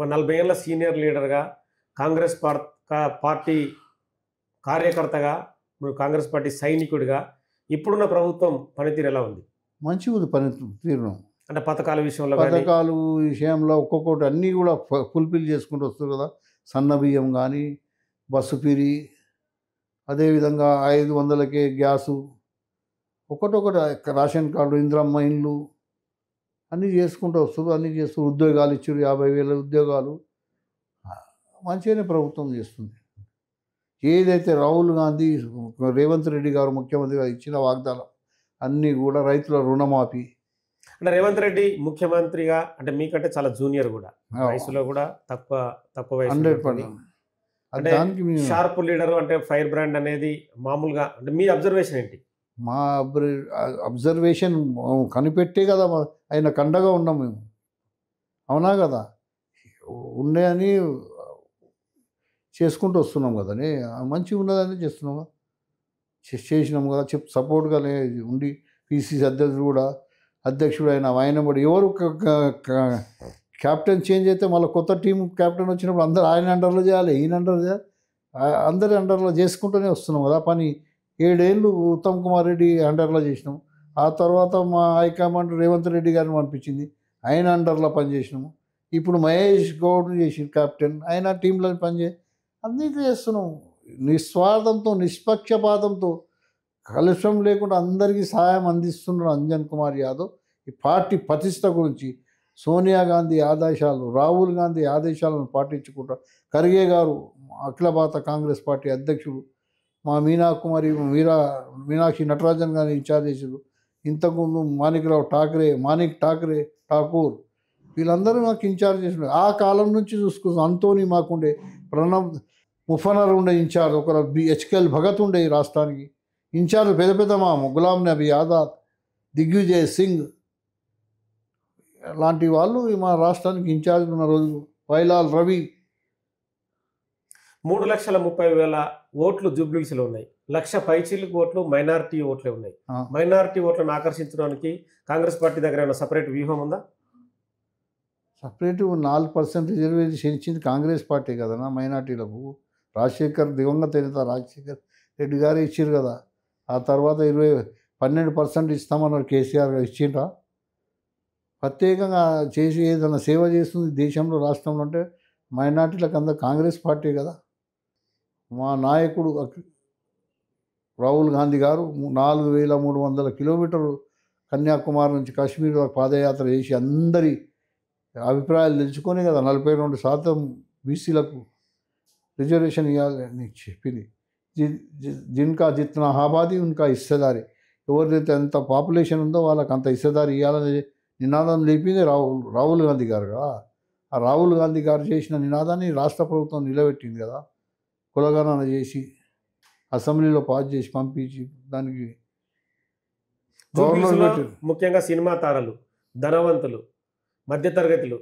ఒక 40 ఏళ్ల సీనియర్ లీడర్‌గా, కాంగ్రెస్ పార్టీ కార్యకర్తగా, మీరు కాంగ్రెస్ పార్టీ సైనికుడిగా ఇప్పుడున్న ప్రభుత్వం పనితీరు ఎలా ఉంది? మంచిగా ఉంది పనితీరు. అంటే పథకాల విషయంలో గాని పథకాలు విషయంలో ఒక్కొక్కటి అన్నీ కూడా ఫుల్ఫిల్ చేసుకుంటూ వస్తారు కదా. సన్న బియ్యం కానీ, బస్సు ఫ్రీ, అదేవిధంగా 500కే గ్యాసు, ఒకటొకటి రేషన్ కార్డు, ఇందిరమ్మ ఇండ్లు అన్నీ చేసుకుంటూ వస్తారు. అన్నీ చేస్తూ ఉద్యోగాలు ఇచ్చారు, 50,000 ఉద్యోగాలు. మంచిగానే ప్రభుత్వం చేస్తుంది. ఏదైతే రాహుల్ గాంధీ, రేవంత్ రెడ్డి గారు ముఖ్యమంత్రిగా ఇచ్చిన వాగ్దానం అన్నీ కూడా రైతుల రుణమాఫీ. అంటే రేవంత్ రెడ్డి ముఖ్యమంత్రిగా అంటే మీకంటే చాలా జూనియర్ కూడా. వయసులో కూడా తక్కువ వయసు 100%. అంటే దానికి షార్ప్ లీడర్ అంటే ఫైర్ బ్రాండ్ అనేది మామూలుగా అంటే మీ అబ్జర్వేషన్ ఏంటి? మా అబ్జర్వేషన్ కనిపెట్టే కదా ఆయన కండగా ఉన్నాం మేము. అవునా కదా. ఉన్నాయని చేసుకుంటూ వస్తున్నాం కదని, మంచిగా ఉన్నదని చేస్తున్నాం కదా, చేసినాం కదా. సపోర్ట్గానే ఉండి పిసిసి అధ్యక్షుడు కూడా అధ్యక్షుడు ఆయన కూడా ఎవరు క్యాప్టెన్ చేంజ్ అయితే మళ్ళీ కొత్త టీం క్యాప్టెన్ వచ్చినప్పుడు అందరూ ఆయన అండర్లో చేయాలి, ఈయన అండర్లో చేయాలి, అందరి అండర్లో చేసుకుంటూనే వస్తున్నాం కదా పని. 7 ఏళ్ళు ఉత్తమ్ కుమార్ రెడ్డి అండర్లో చేసినాము. ఆ తర్వాత మా హైకమాండ్ రేవంత్ రెడ్డి గారిని పంపించింది, ఆయన అండర్లో పనిచేసినాము. ఇప్పుడు మహేష్ గౌడ్ చేసి క్యాప్టెన్, ఆయన టీంలో అన్నీ చేస్తున్నాం. నిస్వార్థంతో, నిష్పక్షపాతంతో, కలుషం లేకుండా అందరికీ సహాయం అందిస్తున్నాడు అంజన్ కుమార్ యాదవ్. ఈ పార్టీ ప్రతిష్ట గురించి సోనియా గాంధీ ఆదేశాలు, రాహుల్ గాంధీ ఆదేశాలను పాటించుకుంటా. ఖర్గే గారు అఖిల భారత కాంగ్రెస్ పార్టీ అధ్యక్షుడు, మా మీనాక్షి నటరాజన్ గారిని ఇన్ఛార్జ్ చేశారు. ఇంతకుముందు మాణిక్ ఠాకూర్ వీళ్ళందరూ నాకు ఇన్ఛార్జ్ చేసిన. ఆ కాలం నుంచి చూసుకుంటాం. అంతోని మాకుండే, ప్రణబ్ ముఫనర్ ఉండే ఇన్ఛార్జ్, ఒకరు హెచ్కెఎల్ భగత్ ఉండే ఈ రాష్ట్రానికి ఇన్ఛార్జ్, పెద్ద మాము గులాం నబీ ఆజాద్, దిగ్విజయ్ సింగ్ లాంటి వాళ్ళు మా రాష్ట్రానికి ఇన్ఛార్జ్ ఉన్న రోజు. వైలాల్ రవి. 3,30,000 ఓట్లు జూబ్లీహిల్స్‌లో ఉన్నాయి. 1,00,000 పైచిలకు ఓట్లు మైనారిటీ ఓట్లే ఉన్నాయి. మైనారిటీ ఓట్లను ఆకర్షించడానికి కాంగ్రెస్ పార్టీ దగ్గర ఏమైనా సపరేట్ వ్యూహం ఉందా? సపరేట్ 4% రిజర్వేషన్ ఇచ్చింది కాంగ్రెస్ పార్టీ కదనా మైనార్టీలకు. దివంగత నేత రాజశేఖర్ రెడ్డి గారే ఇచ్చారు కదా. ఆ తర్వాత 12% ఇస్తామన్నారు కేసీఆర్ గారు. ఇచ్చిండ్రా? ప్రత్యేకంగా చేసి ఏదైనా సేవ చేస్తుంది దేశంలో, రాష్ట్రంలో అంటే మైనార్టీలకు అందరూ కాంగ్రెస్ పార్టీ కదా. మా నాయకుడు రాహుల్ గాంధీ గారు 4,300 కిలోమీటర్లు కన్యాకుమారి నుంచి కాశ్మీర్ వరకు పాదయాత్ర చేసి అందరి అభిప్రాయాలు తెలుసుకొని కదా 42% బీసీలకు రిజర్వేషన్ ఇవ్వాలని చెప్పింది. జిన్కా జిత్నా ఆబాదీ ఉన్కా హిస్సేదారి, ఎవరిదైతే ఎంత పాపులేషన్ ఉందో వాళ్ళకి అంత హిస్సేదారి ఇవ్వాలని నినాదం లేపింది రాహుల్ గాంధీ గారుగా. ఆ రాహుల్ గాంధీ గారు చేసిన నినాదాన్ని రాష్ట్ర ప్రభుత్వం నిలబెట్టింది కదా. కులగణన చేసి అసెంబ్లీలో పాస్ చేసి పంపించి దానికి గవర్నమెంట్ ముఖ్యంగా సినిమా తారలు, ధనవంతులు, మధ్యతరగతులు,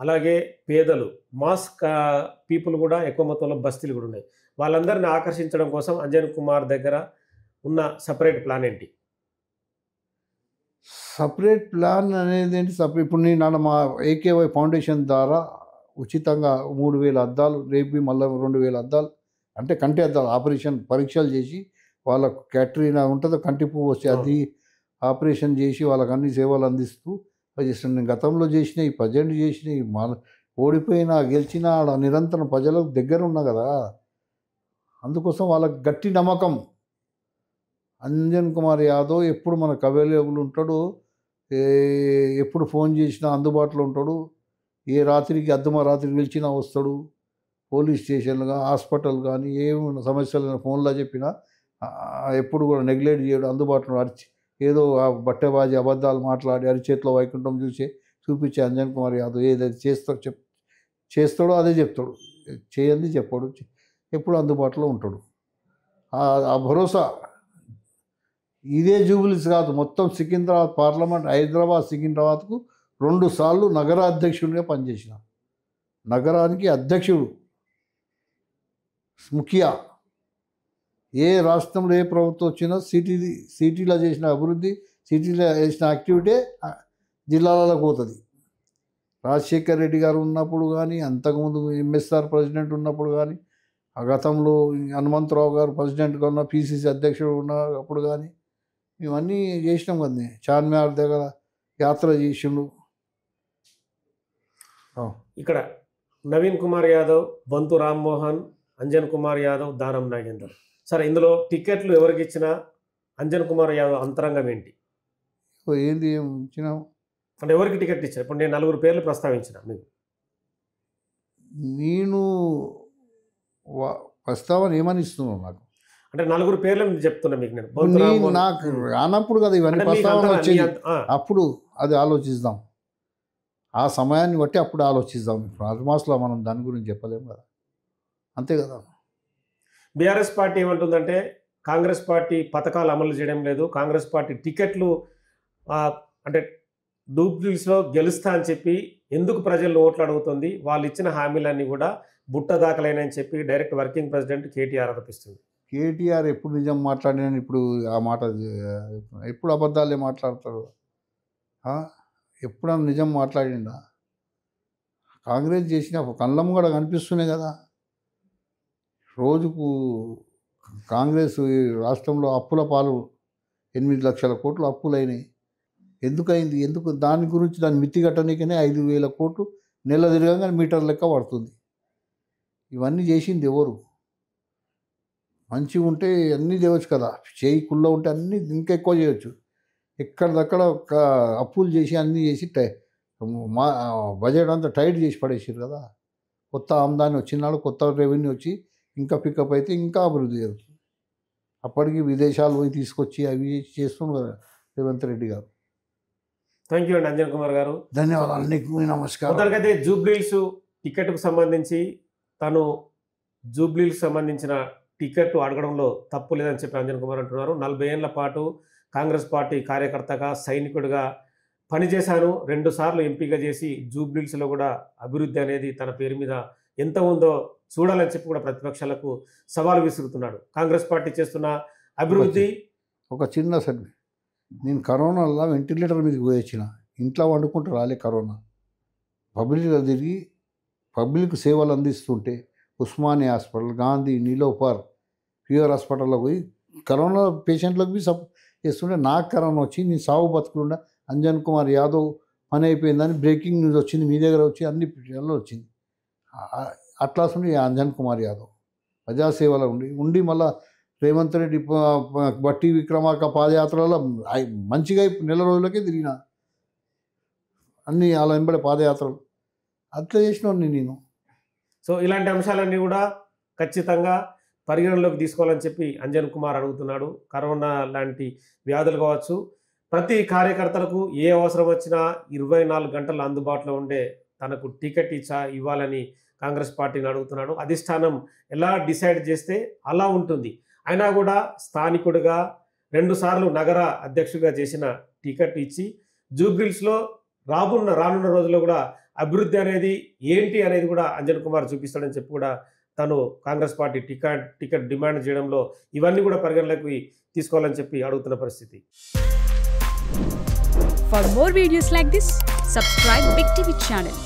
అలాగే పేదలు, మాస్ పీపుల్ కూడా ఎక్కువ మొత్తంలో బస్తీలు కూడా ఉన్నాయి. వాళ్ళందరిని ఆకర్షించడం కోసం అంజన్ కుమార్ దగ్గర ఉన్న సపరేట్ ప్లాన్ ఏంటి? సపరేట్ ప్లాన్ అనేది ఏంటి? ఇప్పుడు నేను మా ఏకేవై ఫౌండేషన్ ద్వారా ఉచితంగా 3,000 అద్దాలు, రేపు మళ్ళీ 2,000 అద్దాలు, అంటే కంటి అద్దాలు ఆపరేషన్ పరీక్షలు చేసి వాళ్ళకు క్యాటరీనా ఉంటుందో కంటి పువ్వు వచ్చి అది ఆపరేషన్ చేసి వాళ్ళకి అన్ని సేవలు అందిస్తూ చేస్తున్నాను. నేను గతంలో చేసినవి, ప్రజెంట్ చేసినవి, ఓడిపోయినా గెలిచినా నిరంతరం ప్రజలకు దగ్గర ఉన్నా కదా. అందుకోసం వాళ్ళకి గట్టి నమ్మకం. అంజన్ కుమార్ యాదవ్ ఎప్పుడు మనకు అవైలబుల్ ఉంటాడు, ఎప్పుడు ఫోన్ చేసినా అందుబాటులో ఉంటాడు, ఏ రాత్రికి రాత్రికి పిలిచినా వస్తాడు. పోలీస్ స్టేషన్లుగా, హాస్పిటల్ కానీ ఏమైనా సమస్యలు ఫోన్లో చెప్పినా ఎప్పుడు కూడా నెగ్లెక్ట్ చేయడు, అందుబాటులో ఏదో బట్టెబాజీ అబద్ధాలు మాట్లాడి అరిచేతిలో వైకుంఠం చూపించే అంజన్ కుమార్ యాదవ్ ఏదైతే చేస్తాడో అదే చెప్తాడు, చేయండి చెప్పాడు, ఎప్పుడు అందుబాటులో ఉంటాడు. ఆ భరోసా ఇదే జూబ్లీస్ కాదు, మొత్తం సికింద్రాబాద్ పార్లమెంట్, హైదరాబాద్ సికింద్రాబాద్కు 2 సార్లు నగరాధ్యక్షుడిగా పనిచేసిన. నగరానికి అధ్యక్షుడు, ముఖ్య. ఏ రాష్ట్రంలో ఏ ప్రభుత్వం వచ్చినా సిటీలో చేసిన అభివృద్ధి, సిటీలో చేసిన యాక్టివిటీ జిల్లాలకు పోతుంది. రాజశేఖర్ రెడ్డి గారు ఉన్నప్పుడు కానీ, అంతకుముందు ఎంఎస్ఆర్ ప్రెసిడెంట్ ఉన్నప్పుడు కానీ, ఆ గతంలో హనుమంతరావు గారు ప్రెసిడెంట్గా ఉన్న పిసిసి అధ్యక్షుడు ఉన్నప్పుడు కానీ ఇవన్నీ చేసినాం కదా. చార్మినార్ దగ్గర యాత్ర చేసిండు. ఇక్కడ నవీన్ కుమార్ యాదవ్, బొంతు రామ్మోహన్, అంజన్ కుమార్ యాదవ్, దానం నాగేందర్. సరే, ఇందులో టికెట్లు ఎవరికి ఇచ్చినా అంజన్ కుమార్ యాదవ్ అంతరంగం ఏంటి? ఏంది ఏం ఇచ్చినాం అంటే ఎవరికి టికెట్ ఇచ్చారు? ఇప్పుడు నేను 4 పేర్లు ప్రస్తావించిన మీకు. నేను ప్రస్తావన ఏమని ఇస్తున్నావు నాకు? అంటే 4 పేర్లు చెప్తున్నా మీకు నేను. బొంతు రామ్మోహన్ నాకు రానప్పుడు కదా ఇవన్నీ అంటే మీకు ప్రస్తావన అంతగా వచ్చేది. ఆ, అప్పుడు అది ఆలోచిద్దాం, ఆ సమయాన్ని బట్టి అప్పుడు ఆలోచిద్దాం. ఇప్పుడు అల్మాస్లో మనం దాని గురించి చెప్పలేము కదా, అంతే కదా. బీఆర్ఎస్ పార్టీ ఏమంటుందంటే కాంగ్రెస్ పార్టీ పథకాలు అమలు చేయడం లేదు, కాంగ్రెస్ పార్టీ టికెట్లు అంటే డూప్లీస్లో గెలుస్తా అని చెప్పి ఎందుకు ప్రజలు ఓట్లు అడుగుతుంది, వాళ్ళు ఇచ్చిన హామీలన్నీ కూడా బుట్ట దాఖలైనని చెప్పి డైరెక్ట్ వర్కింగ్ ప్రెసిడెంట్ కేటీఆర్ ఆరోపిస్తుంది. కేటీఆర్ ఎప్పుడు నిజం మాట్లాడినా ఇప్పుడు ఆ మాట ఎప్పుడు అబద్ధాలే మాట్లాడతాడు. ఎప్పుడన్నా నిజం మాట్లాడిండా? కాంగ్రెస్ చేసిన కళ్ళం కూడా కనిపిస్తున్నాయి కదా. రోజుకు కాంగ్రెస్ ఈ రాష్ట్రంలో అప్పుల పాలు 8 లక్షల కోట్లు అప్పులైనాయి. ఎందుకైంది? ఎందుకు? దాని గురించి దాన్ని మితిగట్టనికనే 5,000 కోట్లు నెల తిరగంగా మీటర్ లెక్క పడుతుంది. ఇవన్నీ చేసింది ఎవరు? మంచిగా ఉంటే అన్నీ చేయవచ్చు కదా, చేయి కుళ్ళ ఉంటే అన్నీ ఇంకా ఎక్కువ చేయొచ్చు. ఎక్కడిదక్కడ అప్పులు చేసి అన్నీ చేసి మా బడ్జెట్ అంతా టైట్ చేసి పడేసారు కదా. కొత్త ఆమ్దాని వచ్చినాడు, కొత్త రెవెన్యూ వచ్చి ఇంకా పికప్ అయితే ఇంకా అభివృద్ధి జరుగుతుంది. అప్పటికి విదేశాలు పోయి తీసుకొచ్చి అవి చేస్తున్నారు కదా రేవంత్ రెడ్డి గారు. థ్యాంక్ యూ అండి అంజన్ కుమార్ గారు. ధన్యవాదాలు. నీకు నమస్కారం. మొదటికైతే జూబ్లీహిల్స్ టికెట్కు సంబంధించి తను జూబ్లీహిల్స్ సంబంధించిన టికెట్ అడగడంలో తప్పు లేదని చెప్పి అంజన్ కుమార్ అంటున్నారు. 40 ఏళ్ల పాటు కాంగ్రెస్ పార్టీ కార్యకర్తగా, సైనికుడిగా పనిచేశాను. 2 సార్లు ఎంపీగా చేసి జూబ్లీహిల్స్లో కూడా అభివృద్ధి అనేది తన పేరు మీద ఎంత ఉందో చూడాలని చెప్పి కూడా ప్రతిపక్షాలకు సవాల్ విసురుతున్నాడు. కాంగ్రెస్ పార్టీ చేస్తున్న అభివృద్ధి ఒక చిన్న సర్వే. నేను కరోనాలో వెంటిలేటర్ మీదకి పోయొచ్చిన, ఇంట్లో వండుకుంటూ రాలే. కరోనా పబ్లిక్గా తిరిగి పబ్లిక్ సేవలు అందిస్తుంటే ఉస్మానియా హాస్పిటల్, గాంధీ, నీలోఫర్, ప్యూర్ హాస్పిటల్లో పోయి కరోనా పేషెంట్లకు బి చేస్తుంటే నాకు కరోనా వచ్చి నేను సాగు బతుకులుండా. అంజన్ కుమార్ యాదవ్ పని అయిపోయిందని బ్రేకింగ్ న్యూస్ వచ్చింది, మీ దగ్గర వచ్చి అన్ని పిల్లల్లో వచ్చింది. అట్లా ఉండి అంజన్ కుమార్ యాదవ్ ప్రజాసేవలో ఉండి మళ్ళీ రేవంత్ రెడ్డి బట్టి విక్రమార్క పాదయాత్రలో మంచిగా నెల రోజులకే తిరిగిన అన్నీ అలా వెంబడే పాదయాత్రలు అట్లా చేసినోడిని నేను. సో ఇలాంటి అంశాలన్నీ కూడా ఖచ్చితంగా పరిగణలోకి తీసుకోవాలని చెప్పి అంజన్ కుమార్ అడుగుతున్నాడు. కరోనా లాంటి వ్యాధులు కావచ్చు, ప్రతి కార్యకర్తలకు ఏ అవసరం వచ్చినా 24 గంటలు అందుబాటులో ఉండే తనకు టికెట్ ఇవ్వాలని కాంగ్రెస్ పార్టీని అడుగుతున్నాడు. అధిష్టానం ఎలా డిసైడ్ చేస్తే అలా ఉంటుంది. అయినా కూడా స్థానికుడిగా 2 సార్లు నగర అధ్యక్షుడిగా చేసిన టికెట్ ఇచ్చి జూబ్లీహిల్స్లో రానున్న రోజుల్లో కూడా అభివృద్ధి అనేది ఏంటి అనేది కూడా అంజన్ కుమార్ చూపిస్తాడని చెప్పి కూడా తను కాంగ్రెస్ పార్టీ టికెట్ డిమాండ్ చేయడంలో ఇవన్నీ కూడా పరిగణలోకి తీసుకోవాలని చెప్పి అడుగుతున్న పరిస్థితి. For more videos like this, subscribe Big TV channel.